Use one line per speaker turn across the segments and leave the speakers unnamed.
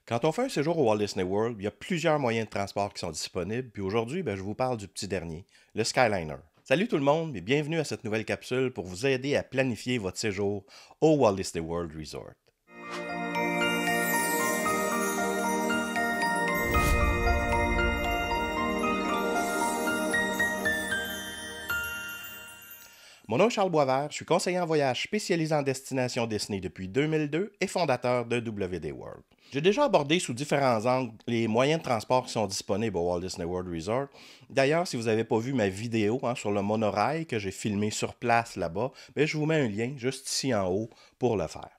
Quand on fait un séjour au Walt Disney World, il y a plusieurs moyens de transport qui sont disponibles, puis aujourd'hui, je vous parle du petit dernier, le Skyliner. Salut tout le monde et bienvenue à cette nouvelle capsule pour vous aider à planifier votre séjour au Walt Disney World Resort. Mon nom est Charles Boisvert, je suis conseiller en voyage spécialisé en destination Disney depuis 2002 et fondateur de WD World. J'ai déjà abordé sous différents angles les moyens de transport qui sont disponibles au Walt Disney World Resort. D'ailleurs, si vous n'avez pas vu ma vidéo sur le monorail que j'ai filmé sur place là-bas, je vous mets un lien juste ici en haut pour le faire.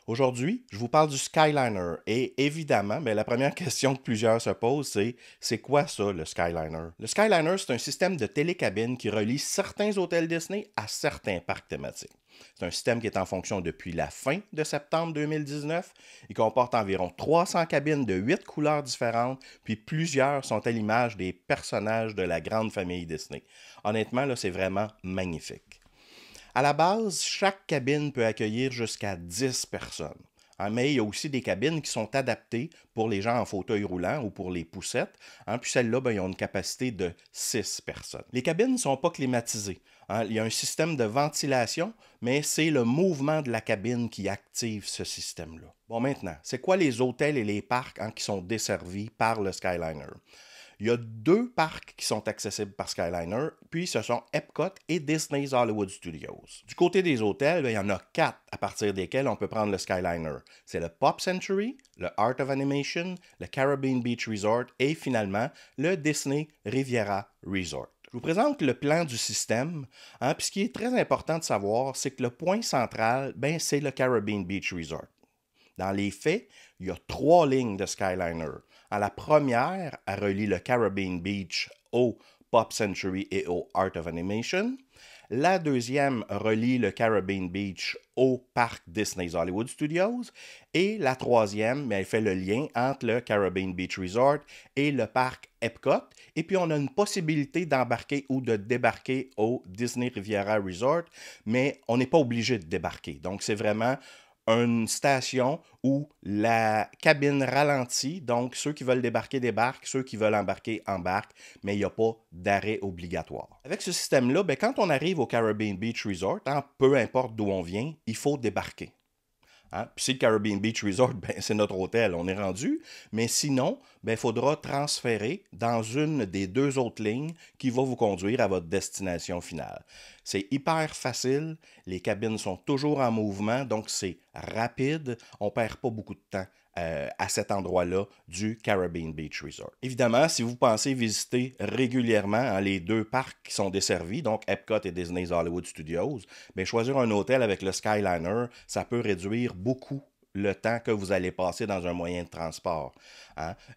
Aujourd'hui, je vous parle du Skyliner et évidemment, la première question que plusieurs se posent, c'est quoi ça, le Skyliner? Le Skyliner, c'est un système de télécabine qui relie certains hôtels Disney à certains parcs thématiques. C'est un système qui est en fonction depuis la fin de septembre 2019. Il comporte environ 300 cabines de 8 couleurs différentes, puis plusieurs sont à l'image des personnages de la grande famille Disney. Honnêtement, là, c'est vraiment magnifique. À la base, chaque cabine peut accueillir jusqu'à 10 personnes. Mais il y a aussi des cabines qui sont adaptées pour les gens en fauteuil roulant ou pour les poussettes. Puis celles-là, ils ont une capacité de 6 personnes. Les cabines ne sont pas climatisées. Il y a un système de ventilation, mais c'est le mouvement de la cabine qui active ce système-là. Bon, maintenant, c'est quoi les hôtels et les parcs qui sont desservis par le Skyliner? Il y a 2 parcs qui sont accessibles par Skyliner, puis ce sont Epcot et Disney's Hollywood Studios. Du côté des hôtels, il y en a 4 à partir desquels on peut prendre le Skyliner. C'est le Pop Century, le Art of Animation, le Caribbean Beach Resort et finalement le Disney Riviera Resort. Je vous présente le plan du système. Puis ce qui est très important de savoir, c'est que le point central, c'est le Caribbean Beach Resort. Dans les faits, il y a 3 lignes de Skyliner. La première, elle relie le Caribbean Beach au Pop Century et au Art of Animation. La deuxième relie le Caribbean Beach au parc Disney's Hollywood Studios. Et la troisième, elle fait le lien entre le Caribbean Beach Resort et le parc Epcot. Et puis, on a une possibilité d'embarquer ou de débarquer au Disney Riviera Resort, mais on n'est pas obligé de débarquer. Donc, c'est vraiment une station où la cabine ralentit, donc ceux qui veulent débarquer débarquent, ceux qui veulent embarquer embarquent, mais il n'y a pas d'arrêt obligatoire. Avec ce système-là, quand on arrive au Caribbean Beach Resort, peu importe d'où on vient, il faut débarquer. Puis si le Caribbean Beach Resort, c'est notre hôtel, on est rendu. Mais sinon, il faudra transférer dans une des 2 autres lignes qui va vous conduire à votre destination finale. C'est hyper facile, les cabines sont toujours en mouvement, donc c'est rapide, on ne perd pas beaucoup de temps à cet endroit-là du Caribbean Beach Resort. Évidemment, si vous pensez visiter régulièrement les 2 parcs qui sont desservis, donc Epcot et Disney's Hollywood Studios, choisir un hôtel avec le Skyliner, ça peut réduire beaucoup le temps que vous allez passer dans un moyen de transport.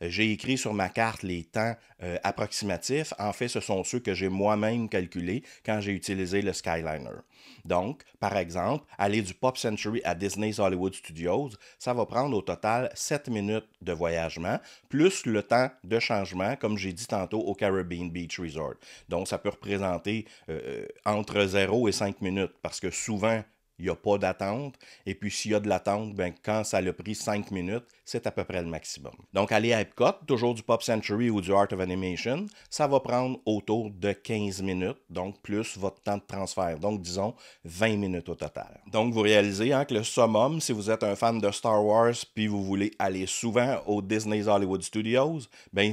J'ai écrit sur ma carte les temps approximatifs. En fait, ce sont ceux que j'ai moi-même calculés quand j'ai utilisé le Skyliner. Donc, par exemple, aller du Pop Century à Disney's Hollywood Studios, ça va prendre au total 7 minutes de voyagement, plus le temps de changement, comme j'ai dit tantôt, au Caribbean Beach Resort. Donc, ça peut représenter entre 0 et 5 minutes, parce que souvent, il n'y a pas d'attente. Et puis, s'il y a de l'attente, quand ça a pris 5 minutes, c'est à peu près le maximum. Donc, aller à Epcot, toujours du Pop Century ou du Art of Animation, ça va prendre autour de 15 minutes, donc plus votre temps de transfert. Donc, disons 20 minutes au total. Donc, vous réalisez que le summum, si vous êtes un fan de Star Wars puis vous voulez aller souvent au Disney's Hollywood Studios,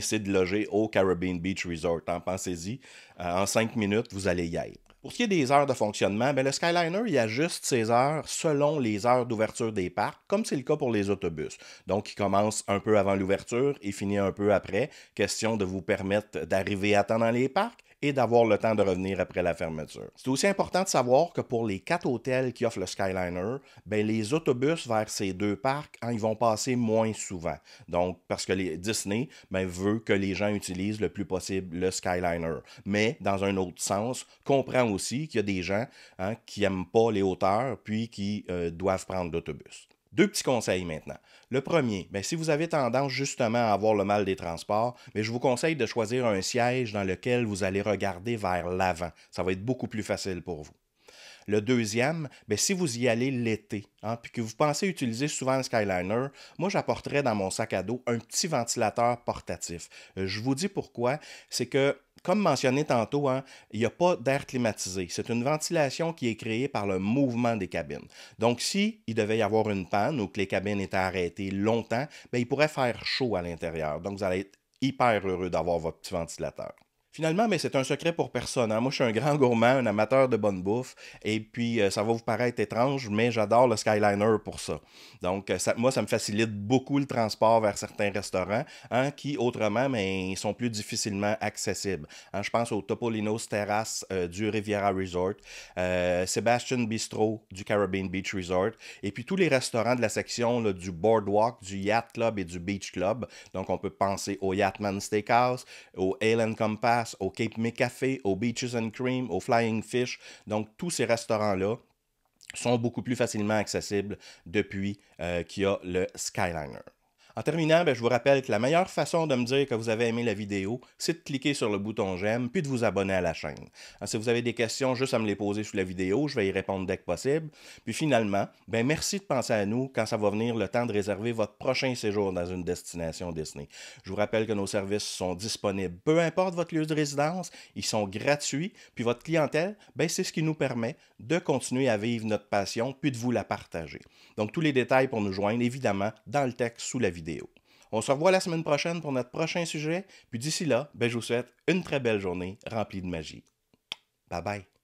c'est de loger au Caribbean Beach Resort. Pensez-y, en 5 minutes, vous allez y être. Pour ce qui est des heures de fonctionnement, le Skyliner il ajuste ses heures selon les heures d'ouverture des parcs, comme c'est le cas pour les autobus. Donc, il commence un peu avant l'ouverture et finit un peu après, question de vous permettre d'arriver à temps dans les parcs et d'avoir le temps de revenir après la fermeture. C'est aussi important de savoir que pour les 4 hôtels qui offrent le Skyliner, les autobus vers ces 2 parcs, ils vont passer moins souvent. Donc, parce que Disney veut que les gens utilisent le plus possible le Skyliner. Mais, dans un autre sens, comprend aussi qu'il y a des gens qui n'aiment pas les hauteurs puis qui doivent prendre l'autobus. 2 petits conseils maintenant. Le premier, si vous avez tendance justement à avoir le mal des transports, je vous conseille de choisir un siège dans lequel vous allez regarder vers l'avant. Ça va être beaucoup plus facile pour vous. Le deuxième, ben, si vous y allez l'été, hein, puis que vous pensez utiliser souvent le Skyliner, moi j'apporterais dans mon sac à dos un petit ventilateur portatif. Je vous dis pourquoi, c'est que comme mentionné tantôt, hein, il n'y a pas d'air climatisé. C'est une ventilation qui est créée par le mouvement des cabines. Donc, si il devait y avoir une panne ou que les cabines étaient arrêtées longtemps, bien, il pourrait faire chaud à l'intérieur. Donc, vous allez être hyper heureux d'avoir votre petit ventilateur. Finalement, mais c'est un secret pour personne, hein. Moi, je suis un grand gourmand, un amateur de bonne bouffe, et puis ça va vous paraître étrange, mais j'adore le Skyliner pour ça. Donc, moi, ça me facilite beaucoup le transport vers certains restaurants, hein, qui, autrement, mais, sont plus difficilement accessibles. Hein, je pense au Topolino's Terrace du Riviera Resort, Sebastian Bistro du Caribbean Beach Resort, et puis tous les restaurants de la section là, du Boardwalk, du Yacht Club et du Beach Club. Donc, on peut penser au Yachtman Steakhouse, au Ale & Compass, au Cape May Café, au Beaches and Cream, au Flying Fish. Donc, tous ces restaurants-là sont beaucoup plus facilement accessibles depuis qu'il y a le Skyliner. En terminant, je vous rappelle que la meilleure façon de me dire que vous avez aimé la vidéo, c'est de cliquer sur le bouton j'aime, puis de vous abonner à la chaîne. Si vous avez des questions, juste à me les poser sous la vidéo, je vais y répondre dès que possible. Puis finalement, merci de penser à nous quand ça va venir le temps de réserver votre prochain séjour dans une destination Disney. Je vous rappelle que nos services sont disponibles, peu importe votre lieu de résidence, ils sont gratuits, puis votre clientèle, c'est ce qui nous permet de continuer à vivre notre passion, puis de vous la partager. Donc tous les détails pour nous joindre, évidemment, dans le texte sous la vidéo. On se revoit la semaine prochaine pour notre prochain sujet. Puis d'ici là, je vous souhaite une très belle journée remplie de magie. Bye bye.